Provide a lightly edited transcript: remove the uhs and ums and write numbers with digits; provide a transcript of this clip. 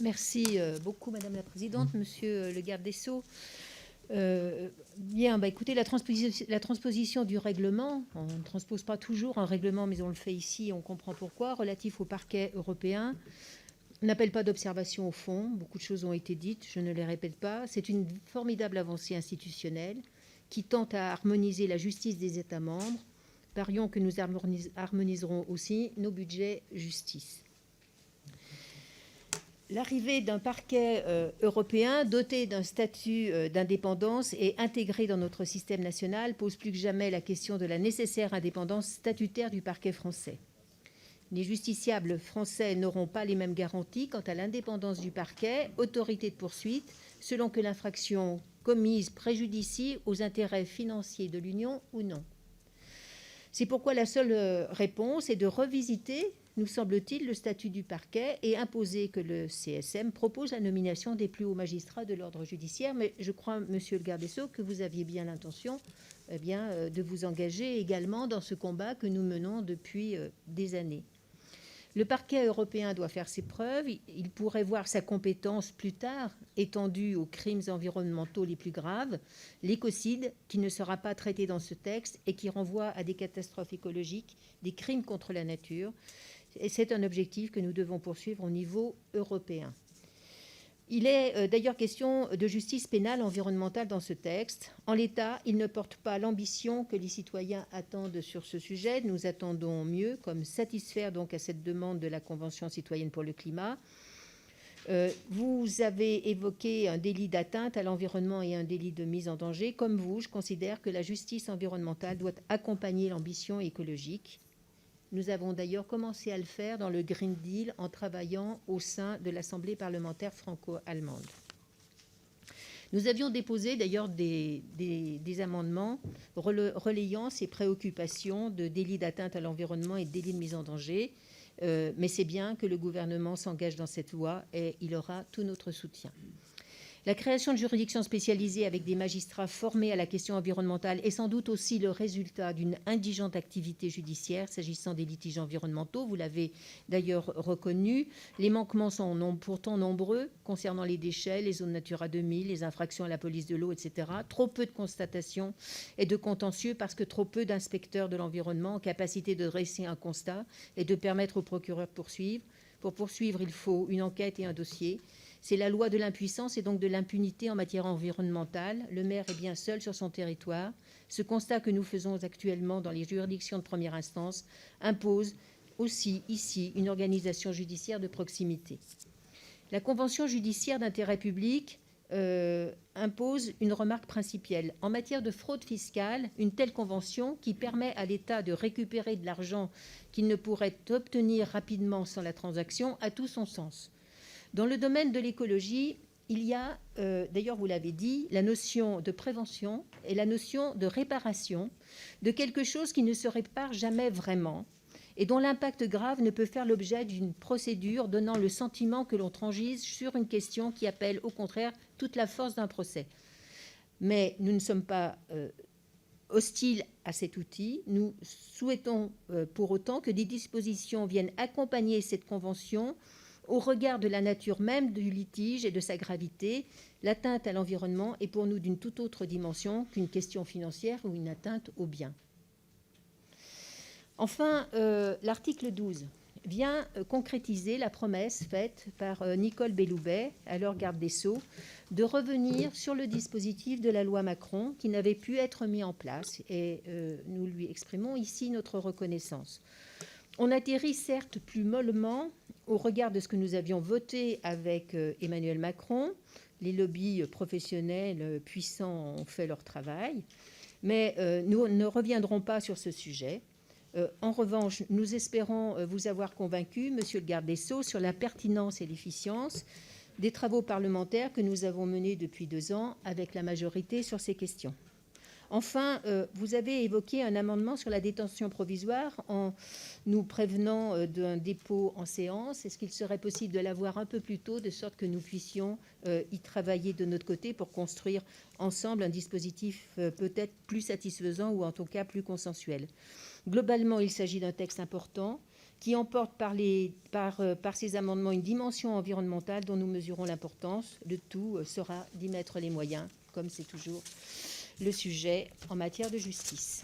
Merci beaucoup, Madame la Présidente, Monsieur le garde des Sceaux. Bien, écoutez, la transposition du règlement, on ne transpose pas toujours un règlement, mais on le fait ici, on comprend pourquoi, relatif au parquet européen, n'appelle pas d'observation au fond. Beaucoup de choses ont été dites, je ne les répète pas. C'est une formidable avancée institutionnelle qui tente à harmoniser la justice des États membres. Parions que nous harmoniserons aussi nos budgets justice. L'arrivée d'un parquet européen doté d'un statut d'indépendance et intégré dans notre système national pose plus que jamais la question de la nécessaire indépendance statutaire du parquet français. Les justiciables français n'auront pas les mêmes garanties quant à l'indépendance du parquet, autorité de poursuite, selon que l'infraction commise préjudicie aux intérêts financiers de l'Union ou non. C'est pourquoi la seule réponse est de revisiter, nous semble-t-il, le statut du parquet et imposer que le CSM propose la nomination des plus hauts magistrats de l'ordre judiciaire. Mais je crois, monsieur le garde des Sceaux, que vous aviez bien l'intention de vous engager également dans ce combat que nous menons depuis des années. Le parquet européen doit faire ses preuves. Il pourrait voir sa compétence plus tard étendue aux crimes environnementaux les plus graves, l'écocide, qui ne sera pas traité dans ce texte et qui renvoie à des catastrophes écologiques, des crimes contre la nature. Et c'est un objectif que nous devons poursuivre au niveau européen. Il est d'ailleurs question de justice pénale environnementale dans ce texte. En l'état, il ne porte pas l'ambition que les citoyens attendent sur ce sujet. Nous attendons mieux, comme satisfaire donc à cette demande de la Convention citoyenne pour le climat. Vous avez évoqué un délit d'atteinte à l'environnement et un délit de mise en danger. Comme vous, je considère que la justice environnementale doit accompagner l'ambition écologique. Nous avons d'ailleurs commencé à le faire dans le Green Deal en travaillant au sein de l'Assemblée parlementaire franco-allemande. Nous avions déposé d'ailleurs des amendements relayant ces préoccupations de délit d'atteinte à l'environnement et de délit de mise en danger, mais c'est bien que le gouvernement s'engage dans cette voie et il aura tout notre soutien. La création de juridictions spécialisées avec des magistrats formés à la question environnementale est sans doute aussi le résultat d'une indigente activité judiciaire s'agissant des litiges environnementaux. Vous l'avez d'ailleurs reconnu. Les manquements sont pourtant nombreux concernant les déchets, les zones Natura 2000, les infractions à la police de l'eau, etc. Trop peu de constatations et de contentieux parce que trop peu d'inspecteurs de l'environnement en capacité de dresser un constat et de permettre au procureur de poursuivre. Pour poursuivre, il faut une enquête et un dossier. C'est la loi de l'impuissance et donc de l'impunité en matière environnementale. Le maire est bien seul sur son territoire. Ce constat que nous faisons actuellement dans les juridictions de première instance impose aussi ici une organisation judiciaire de proximité. La Convention judiciaire d'intérêt public impose une remarque principielle. En matière de fraude fiscale, une telle convention qui permet à l'État de récupérer de l'argent qu'il ne pourrait obtenir rapidement sans la transaction a tout son sens. Dans le domaine de l'écologie, il y a, d'ailleurs vous l'avez dit, la notion de prévention et la notion de réparation de quelque chose qui ne se répare jamais vraiment et dont l'impact grave ne peut faire l'objet d'une procédure donnant le sentiment que l'on transige sur une question qui appelle au contraire toute la force d'un procès. Mais nous ne sommes pas hostiles à cet outil. Nous souhaitons pour autant que des dispositions viennent accompagner cette convention au regard de la nature même du litige et de sa gravité. L'atteinte à l'environnement est pour nous d'une toute autre dimension qu'une question financière ou une atteinte aux biens. Enfin, l'article 12 vient concrétiser la promesse faite par Nicole Belloubet, alors garde des Sceaux, de revenir sur le dispositif de la loi Macron qui n'avait pu être mis en place. Et nous lui exprimons ici notre reconnaissance. On atterrit certes plus mollement au regard de ce que nous avions voté avec Emmanuel Macron. Les lobbies professionnels puissants ont fait leur travail, mais nous ne reviendrons pas sur ce sujet. En revanche, nous espérons vous avoir convaincu, monsieur le garde des Sceaux, sur la pertinence et l'efficience des travaux parlementaires que nous avons menés depuis 2 ans avec la majorité sur ces questions. Enfin, vous avez évoqué un amendement sur la détention provisoire en nous prévenant d'un dépôt en séance. Est-ce qu'il serait possible de l'avoir un peu plus tôt, de sorte que nous puissions y travailler de notre côté pour construire ensemble un dispositif peut-être plus satisfaisant ou en tout cas plus consensuel. Globalement, il s'agit d'un texte important qui emporte par ces amendements une dimension environnementale dont nous mesurons l'importance. Le tout sera d'y mettre les moyens, comme c'est toujours le sujet en matière de justice.